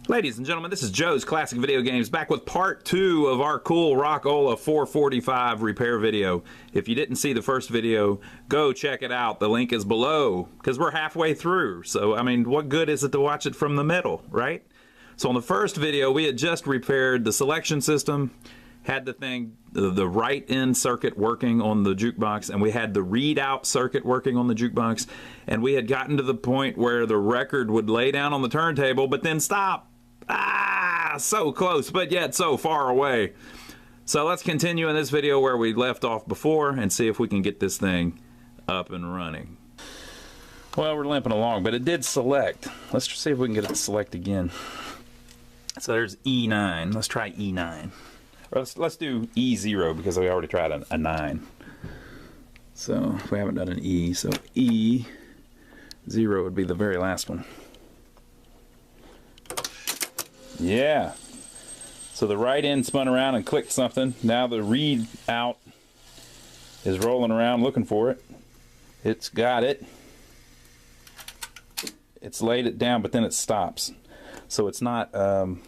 Ladies and gentlemen, this is Joe's Classic Video Games, back with part 2 of our cool rock-ola 445 repair video. If you didn't see the first video, go check it out. The link is below, because we're halfway through. So, I mean, what good is it to watch it from the middle, right? So on the first video, we had just repaired the selection system, had the thing, the right-in circuit working on the jukebox, and we had the readout circuit working on the jukebox, and we had gotten to the point where the record would lay down on the turntable, but then stop. Ah, so close, but yet so far away. So let's continue in this video where we left off before and see if we can get this thing up and running. Well, we're limping along, but it did select. Let's see if we can get it to select again. So there's E9. Let's try E9. Or let's do E0 because we already tried a 9. So we haven't done an E, so E0 would be the very last one. Yeah, so the right end spun around and clicked something. Now the read out is rolling around looking for it. It's got it. It's laid it down, but then it stops. So it's not going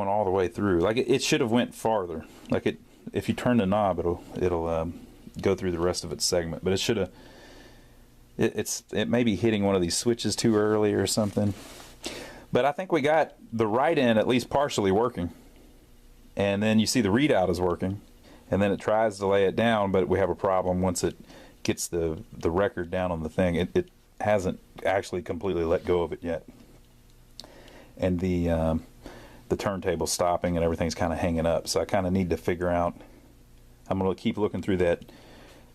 all the way through. Like it should have went farther. Like it, if you turn the knob, it'll go through the rest of its segment. But it should have. It may be hitting one of these switches too early or something. But I think we got the right end at least partially working. And then you see the readout is working. And then it tries to lay it down, but we have a problem once it gets the record down on the thing. It hasn't actually completely let go of it yet. And the turntable's stopping and everything's kind of hanging up. So I kind of need to figure out. I'm going to keep looking through that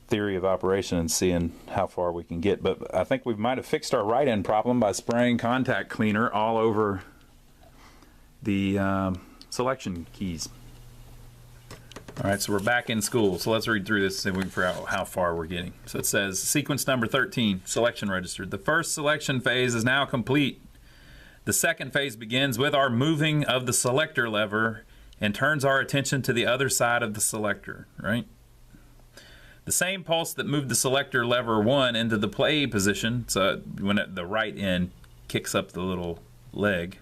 theory of operation and seeing how far we can get. But I think we might have fixed our right end problem by spraying contact cleaner all over the selection keys. Alright, so we're back in school. So let's read through this and see if we can figure out how far we're getting. So it says sequence number 13, selection registered. The first selection phase is now complete. The second phase begins with our moving of the selector lever and turns our attention to the other side of the selector, right? The same pulse that moved the selector lever 1 into the play position, so when the right end kicks up the little leg,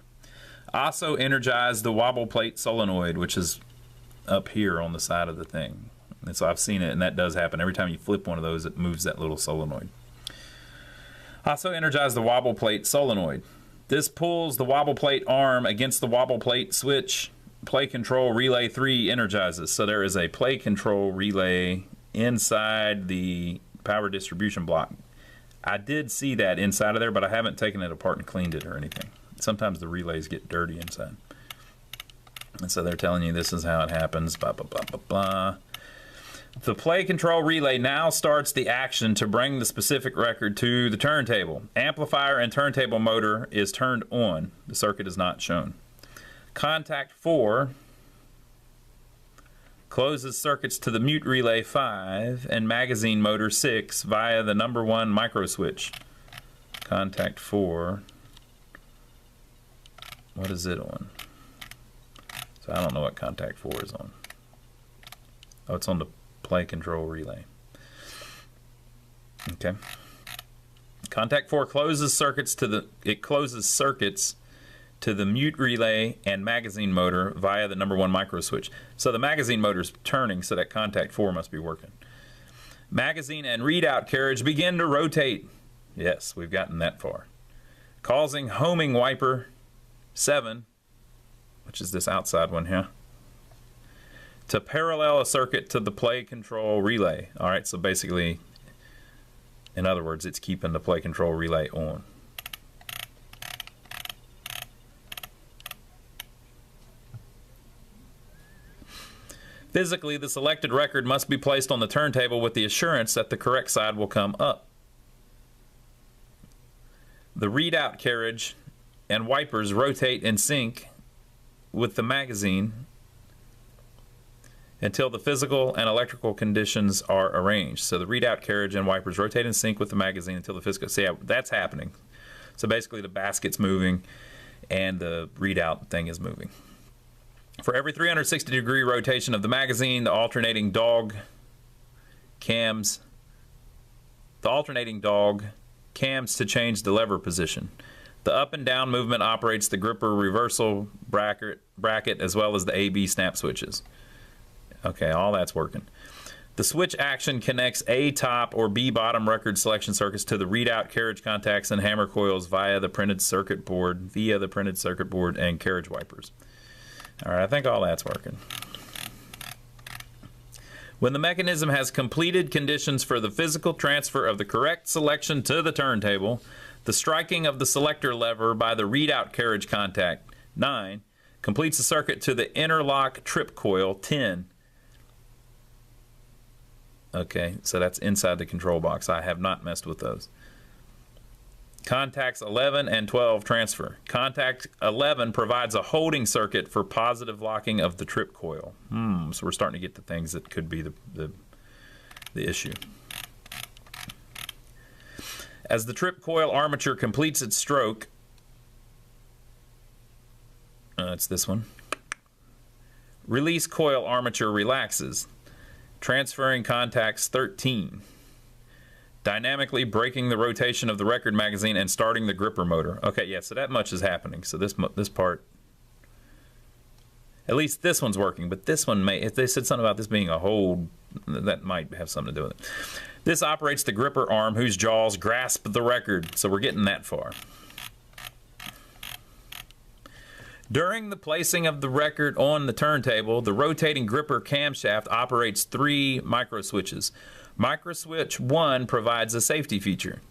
also energized the wobble plate solenoid, which is up here on the side of the thing. And so I've seen it, and that does happen. Every time you flip one of those, it moves that little solenoid. Also energized the wobble plate solenoid. This pulls the wobble plate arm against the wobble plate switch. Play control relay 3 energizes. So there is a play control relay inside the power distribution block. I did see that inside of there, but I haven't taken it apart and cleaned it or anything. Sometimes the relays get dirty inside. And so they're telling you this is how it happens, blah, blah, blah, blah, blah. The play control relay now starts the action to bring the specific record to the turntable. Amplifier and turntable motor is turned on. The circuit is not shown. Contact 4 closes circuits to the mute relay 5 and magazine motor 6 via the number 1 micro switch. Contact 4. What is it on? So I don't know what contact 4 is on. Oh, it's on the play control relay. Okay. Contact 4 closes circuits to the mute relay and magazine motor via the number 1 micro switch. So the magazine motor is turning, so that contact 4 must be working. Magazine and readout carriage begin to rotate. Yes, we've gotten that far. Causing homing wiper 7, which is this outside one here, to parallel a circuit to the play control relay. All right, so basically, in other words, it's keeping the play control relay on. Physically, the selected record must be placed on the turntable with the assurance that the correct side will come up. The readout carriage and wipers rotate in sync with the magazine until the physical and electrical conditions are arranged. So the readout carriage and wipers rotate in sync with the magazine until the physical. See, that's happening. So basically the basket's moving and the readout thing is moving. For every 360-degree rotation of the magazine, the alternating dog cams to change the lever position. The up and down movement operates the gripper reversal bracket as well as the A-B snap switches. Okay, all that's working. The switch action connects A top or B bottom record selection circuits to the readout carriage contacts and hammer coils via the printed circuit board and carriage wipers. All right, I think all that's working. When the mechanism has completed conditions for the physical transfer of the correct selection to the turntable, the striking of the selector lever by the readout carriage contact, 9, completes the circuit to the interlock trip coil, 10. Okay, so that's inside the control box. I have not messed with those. Contacts 11 and 12 transfer. Contact 11 provides a holding circuit for positive locking of the trip coil. So we're starting to get to things that could be the issue. As the trip coil armature completes its stroke, it's this one, release coil armature relaxes, transferring contacts 13, dynamically breaking the rotation of the record magazine and starting the gripper motor. Okay, yeah, so that much is happening. So this part, at least this one's working, but this one may, if they said something about this being a hold, that might have something to do with it. This operates the gripper arm whose jaws grasp the record, so we're getting that far. During the placing of the record on the turntable, the rotating gripper camshaft operates 3 microswitches. Microswitch 1 provides a safety feature,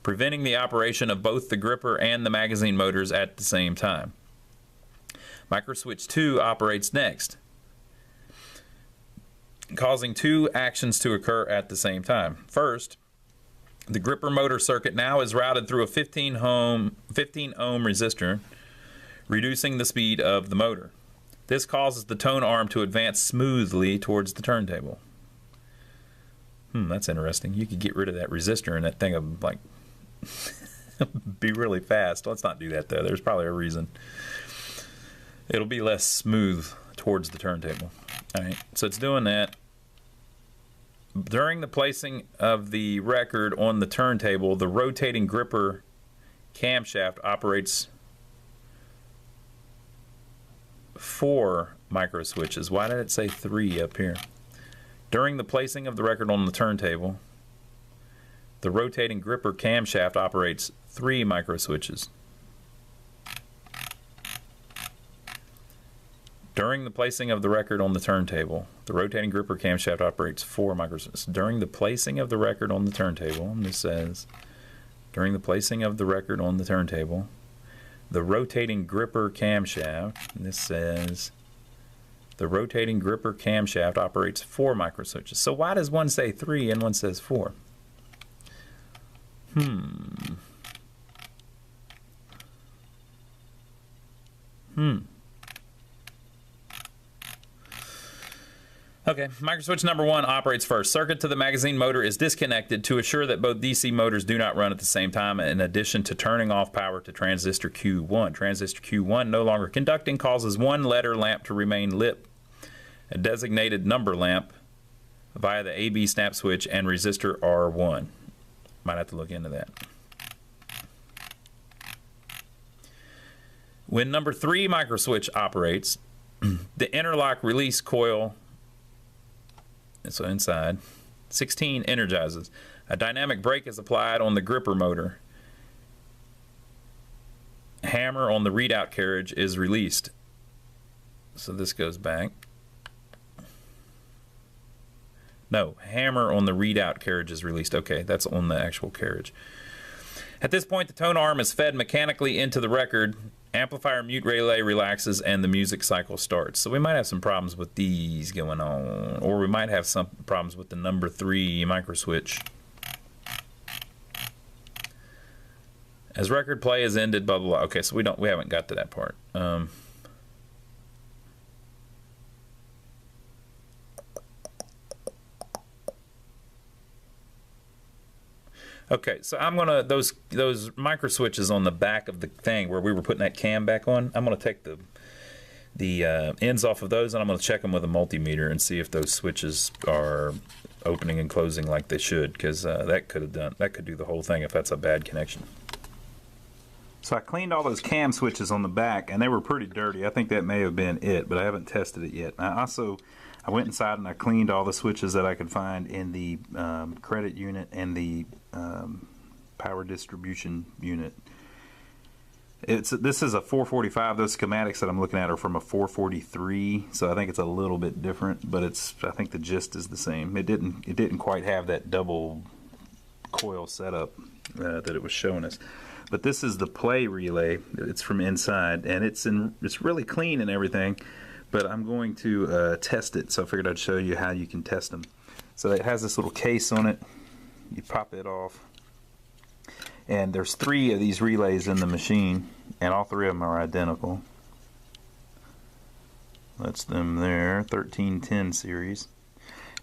preventing the operation of both the gripper and the magazine motors at the same time. Microswitch 2 operates next, causing 2 actions to occur at the same time. First, the gripper motor circuit now is routed through a 15 ohm resistor, reducing the speed of the motor. This causes the tone arm to advance smoothly towards the turntable. That's interesting. You could get rid of that resistor and that thing would like be really fast. Let's not do that though. There's probably a reason. It'll be less smooth towards the turntable. All right, so it's doing that. During the placing of the record on the turntable, the rotating gripper camshaft operates 4 microswitches. Why did it say 3 up here? During the placing of the record on the turntable, the rotating gripper camshaft operates 3 microswitches. During the placing of the record on the turntable, the rotating gripper camshaft operates 4 microswitches. During the placing of the record on the turntable, and this says, during the placing of the record on the turntable, the rotating gripper camshaft, and this says, the rotating gripper camshaft operates 4 microswitches. So why does one say 3 and one says 4? Okay, microswitch number 1 operates first. Circuit to the magazine motor is disconnected to assure that both DC motors do not run at the same time, in addition to turning off power to transistor Q1. Transistor Q1 no longer conducting causes one letter lamp to remain lit, a designated number lamp, via the AB snap switch and resistor R1. Might have to look into that. When number 3 microswitch operates, the interlock release coil, so inside, 16 energizes. A dynamic brake is applied on the gripper motor. Hammer on the readout carriage is released. So this goes back. No, hammer on the readout carriage is released. Okay, that's on the actual carriage. At this point, the tone arm is fed mechanically into the record. Amplifier mute relay relaxes and the music cycle starts. So we might have some problems with these going on, or we might have some problems with the number 3 microswitch. As record play is ended, blah blah blah. Okay, so we haven't got to that part. Okay, so I'm gonna those micro switches on the back of the thing where we were putting that cam back on. I'm gonna take the ends off of those and I'm gonna check them with a multimeter and see if those switches are opening and closing like they should, because that could do the whole thing if that's a bad connection. So I cleaned all those cam switches on the back, and they were pretty dirty. I think that may have been it, but I haven't tested it yet. I went inside and I cleaned all the switches that I could find in the credit unit and the power distribution unit. This is a 445. Those schematics that I'm looking at are from a 443, so I think it's a little bit different, but I think the gist is the same. It didn't quite have that double coil setup that it was showing us. But this is the play relay. It's from inside, and it's really clean and everything. But I'm going to test it, so I figured I'd show you how you can test them. So it has this little case on it. You pop it off, and there's 3 of these relays in the machine, and all 3 of them are identical. That's them there, 1310 series.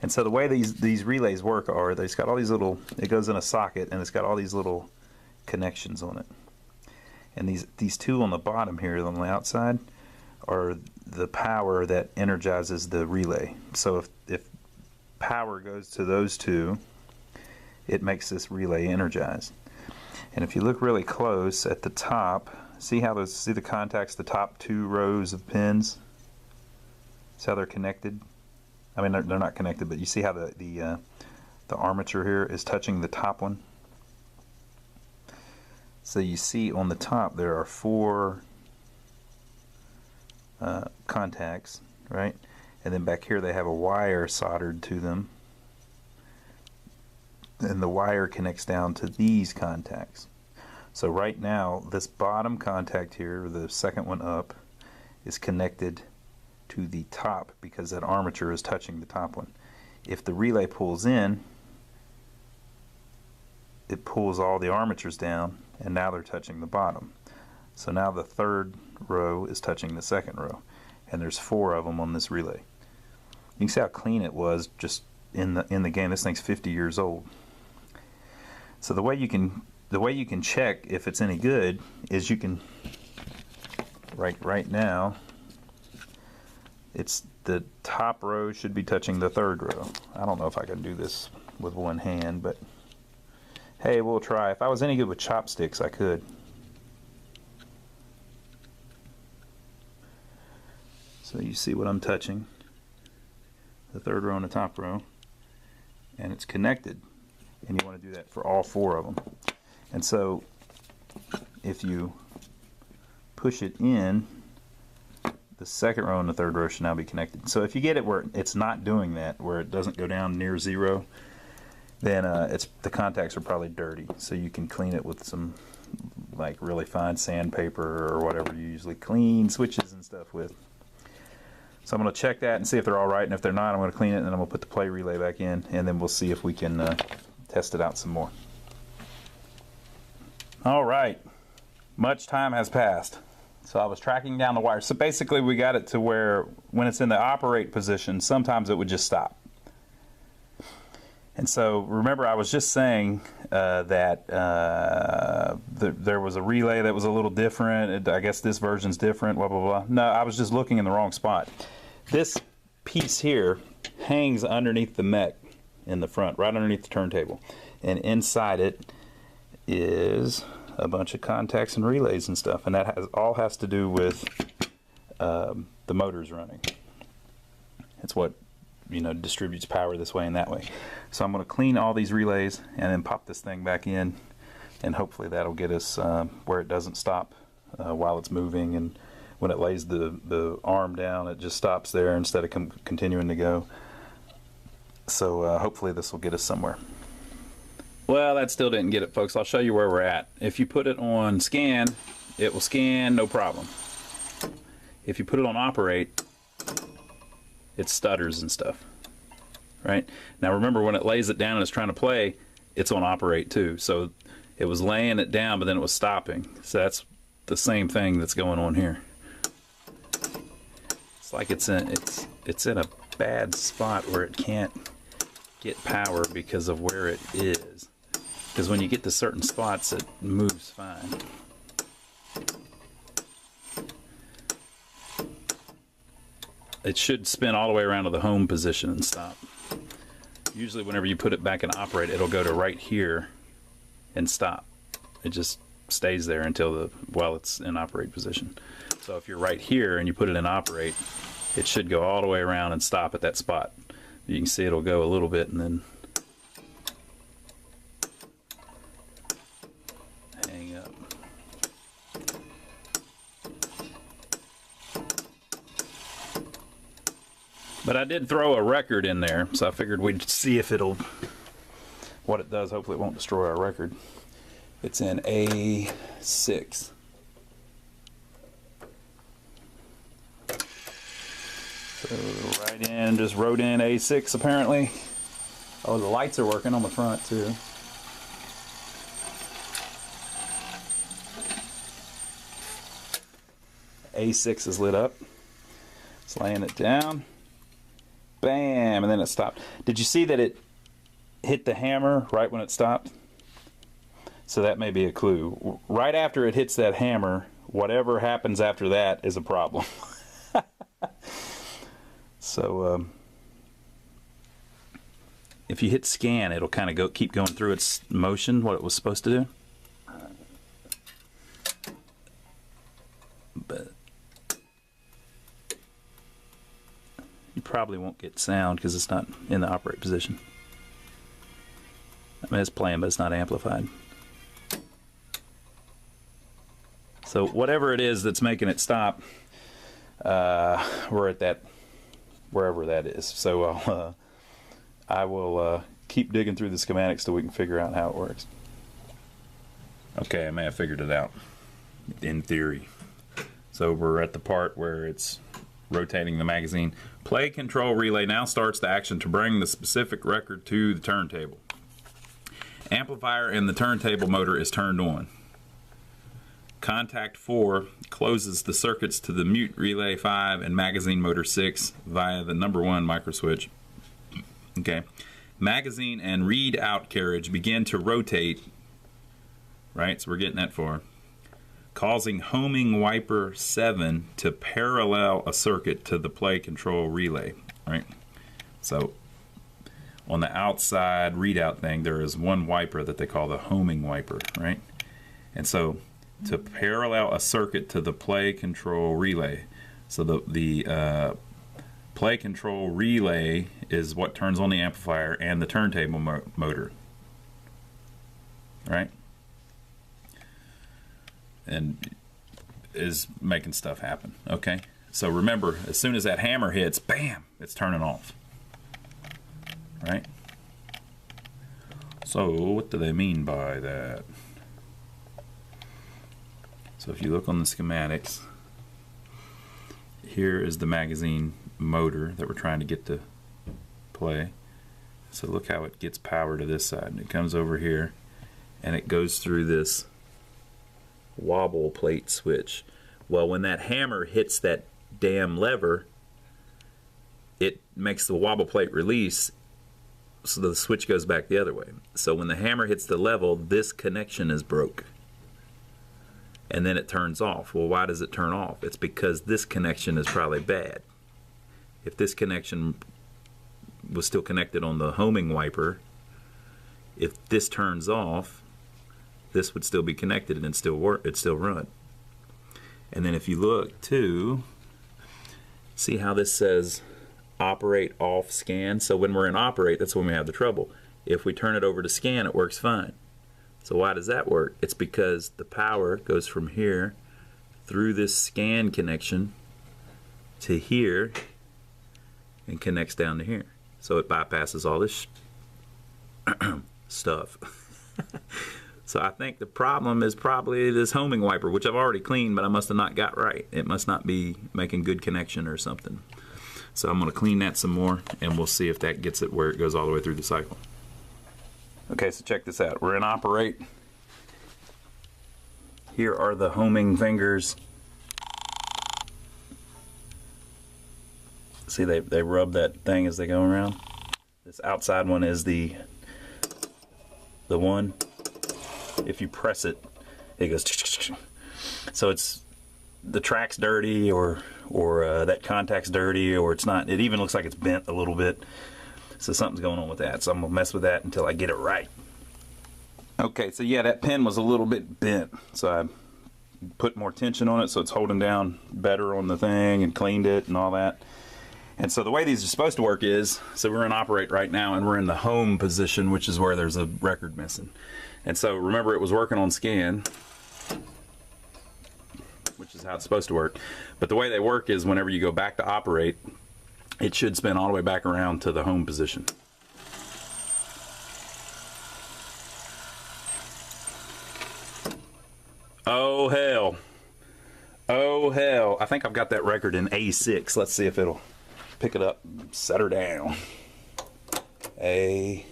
And so the way these relays work are, they've got all these little, it goes in a socket, and it's got all these little connections on it. And these 2 on the bottom here on the outside are the power that energizes the relay. So if power goes to those 2, it makes this relay energized. And if you look really close at the top, see the contacts, the top 2 rows of pins? See how they're connected? I mean, they're not connected, but you see how the armature here is touching the top one? So you see on the top there are 4 contacts, right? And then back here they have a wire soldered to them. And the wire connects down to these contacts. So right now this bottom contact here, the second one up, is connected to the top because that armature is touching the top one. If the relay pulls in, it pulls all the armatures down, and now they're touching the bottom. So now the 3rd row is touching the 2nd row, and there's 4 of them on this relay. You can see how clean it was just in the game. This thing's 50 years old. So the way you can check if it's any good is you can right now it's the top row should be touching the 3rd row. I don't know if I can do this with one hand, but hey, we'll try. If I was any good with chopsticks, I could. So you see what I'm touching, the 3rd row and the top row, and it's connected, and you want to do that for all 4 of them. And so if you push it in, the 2nd row and the 3rd row should now be connected. So if you get it where it's not doing that, where it doesn't go down near 0, then the contacts are probably dirty. So you can clean it with some like really fine sandpaper or whatever you usually clean switches and stuff with. So I'm going to check that and see if they're all right, and if they're not, I'm going to clean it, and then I'm going to put the play relay back in, and then we'll see if we can test it out some more. All right, much time has passed. So I was tracking down the wire. So basically we got it to where when it's in the operate position, sometimes it would just stop. And so remember I was just saying that there was a relay that was a little different. I guess this version's different, blah, blah, blah. No, I was just looking in the wrong spot. This piece here hangs underneath the mech in the front, right underneath the turntable. And inside it is a bunch of contacts and relays and stuff. And that all has to do with the motors running. It's what distributes power this way and that way. So I'm going to clean all these relays and then pop this thing back in, and hopefully that'll get us where it doesn't stop while it's moving, and when it lays the arm down it just stops there instead of continuing to go. So hopefully this will get us somewhere. Well, that still didn't get it, folks. I'll show you where we're at. If you put it on scan, it will scan no problem. If you put it on operate, it stutters and stuff. Right? Now remember, when it lays it down and it's trying to play, it's on operate too. So it was laying it down, but then it was stopping. So that's the same thing that's going on here. It's like it's in a bad spot where it can't get power because of where it is. Because when you get to certain spots, it moves fine. It should spin all the way around to the home position and stop. Usually whenever you put it back in operate, it'll go to right here and stop. It just stays there until while it's in operate position. So if you're right here and you put it in operate, it should go all the way around and stop at that spot. You can see it'll go a little bit and then hang up. But I did throw a record in there, so I figured we'd see if what it does. Hopefully it won't destroy our record. It's in A6. So right in, just wrote in A6 apparently. Oh, the lights are working on the front too. A6 is lit up. It's laying it down. Bam, and then it stopped. Did you see that it hit the hammer right when it stopped? So that may be a clue. Right after it hits that hammer, whatever happens after that is a problem. So if you hit scan, it'll kind of keep going through its motion, what it was supposed to do. But you probably won't get sound because it's not in the operate position. I mean, it's playing, but it's not amplified. So whatever it is that's making it stop, we're at that, wherever that is. So I will keep digging through the schematics till we can figure out how it works. Okay, I may have figured it out, in theory. So we're at the part where it's rotating the magazine. Play control relay now starts the action to bring the specific record to the turntable. Amplifier in the turntable motor is turned on. Contact 4 closes the circuits to the mute relay 5 and magazine motor 6 via the number 1 microswitch. Okay. Magazine and read out carriage begin to rotate. Right, so we're getting that far. Causing homing wiper 7 to parallel a circuit to the play control relay. Right. So on the outside readout thing, there is one wiper that they call the homing wiper. Right. And so to parallel a circuit to the play control relay. So the play control relay is what turns on the amplifier and the turntable motor. Right? And is making stuff happen. Okay? So remember, as soon as that hammer hits, bam, it's turning off. Right? So what do they mean by that? So if you look on the schematics, here is the magazine motor that we're trying to get to play. So look how it gets power to this side. And it comes over here and it goes through this wobble plate switch. Well, when that hammer hits that damn lever, it makes the wobble plate release, so the switch goes back the other way. So when the hammer hits the level, this connection is broke. And then it turns off. Well, why does it turn off? It's because this connection is probably bad. If this connection was still connected on the homing wiper, if this turns off, this would still be connected and it'd still work, it'd still run. And then if you look too, see how this says operate off scan? So when we're in operate, that's when we have the trouble. If we turn it over to scan, it works fine. So why does that work? It's because the power goes from here through this scan connection to here and connects down to here. So it bypasses all this stuff. So I think the problem is probably this homing wiper, which I've already cleaned, but I must have not got right. It must not be making good connection or something. So I'm going to clean that some more and we'll see if that gets it where it goes all the way through the cycle. Okay, so check this out. We're in operate. Here are the homing fingers. See, they rub that thing as they go around. This outside one is the one. If you press it, it goes. So it's the track's dirty, or that contact's dirty, or it's not. It even looks like it's bent a little bit. So something's going on with that. So I'm gonna mess with that until I get it right. Okay, so yeah, that pin was a little bit bent, so I put more tension on it so it's holding down better on the thing and cleaned it and all that. And so the way these are supposed to work is, so we're in operate right now and we're in the home position, which is where there's a record missing. And so remember, it was working on scan, which is how it's supposed to work. But the way they work is whenever you go back to operate, it should spin all the way back around to the home position. Oh hell. Oh hell. I think I've got that record in A6. Let's see if it'll pick it up. Set her down. A6.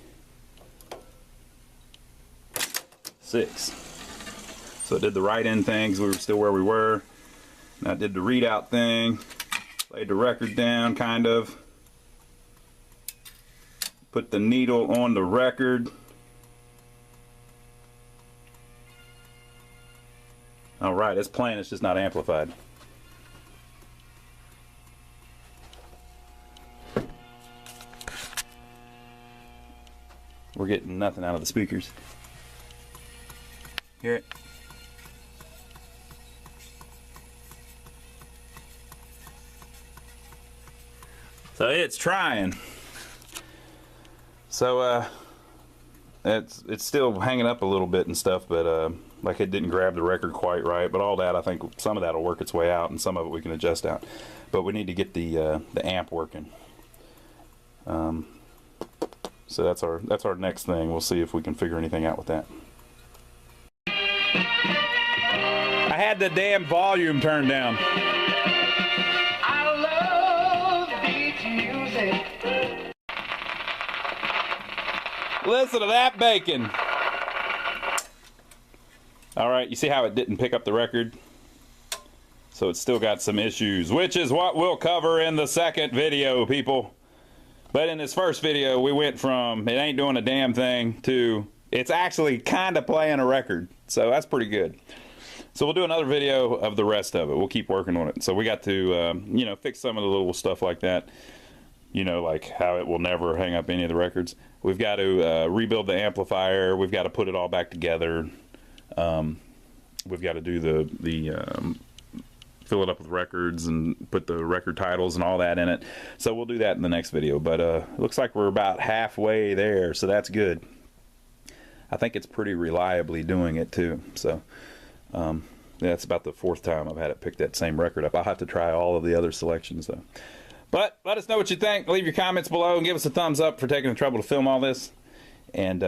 So it did the write-in things. We were still where we were. Now I did the readout thing. Laid the record down, kind of. Put the needle on the record. All right, it's playing, it's just not amplified. We're getting nothing out of the speakers. Hear it? So it's trying. So it's still hanging up a little bit and stuff, but like it didn't grab the record quite right. But all that, I think some of that will work its way out, and some of it we can adjust out. But we need to get the amp working. So that's our next thing. We'll see if we can figure anything out with that. I had the damn volume turned down. Listen to that bacon. Alright, you see how it didn't pick up the record? So it's still got some issues, which is what we'll cover in the second video, people. But in this first video, we went from it ain't doing a damn thing to it's actually kind of playing a record. So that's pretty good. So we'll do another video of the rest of it. We'll keep working on it. So we got to, you know, fix some of the little stuff like that. You know, like how it will never hang up any of the records. We've got to rebuild the amplifier. We've got to put it all back together. We've got to do the fill it up with records and put the record titles and all that in it. So we'll do that in the next video. But it looks like we're about halfway there, so that's good. I think it's pretty reliably doing it too. So yeah, it's about the 4th time I've had it pick that same record up. I'll have to try all of the other selections though. But let us know what you think. Leave your comments below and give us a thumbs up for taking the trouble to film all this. And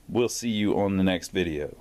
we'll see you on the next video.